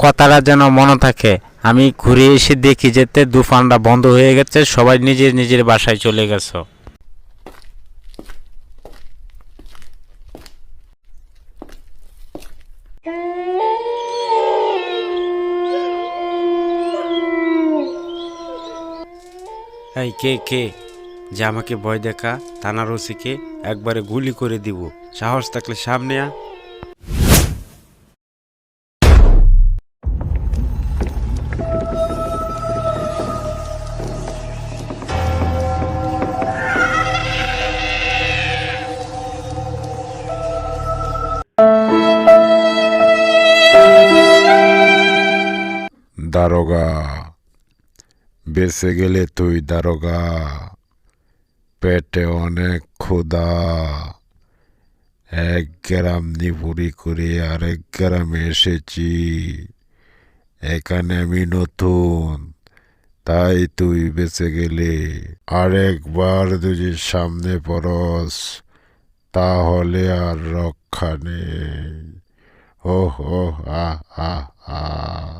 কথাটা যেন মনে থাকে। আমি ঘুরে এসে দেখি যেতে তুফানটা বন্ধ হয়ে গেছে, সবাই নিজের নিজের বাসায় চলে গেছে। এই কে কে যে আমাকে ভয় দেখা? থানার ওসিকে একবারে গুলি করে দিব, সাহস থাকলে সামনে আ। দারোগা, বেঁচে গেলে তুই দারোগা। পেটে অনেক ক্ষুধা, 1 গ্রাম নিভুড়ি করে আরেক গ্রামে এসেছি। এখানে আমি নতুন, তাই তুই বেঁচে গেলে। আরেকবার যদি সামনে পড়স তাহলে আর রক্ষা নেই। ও আহ আহ আহ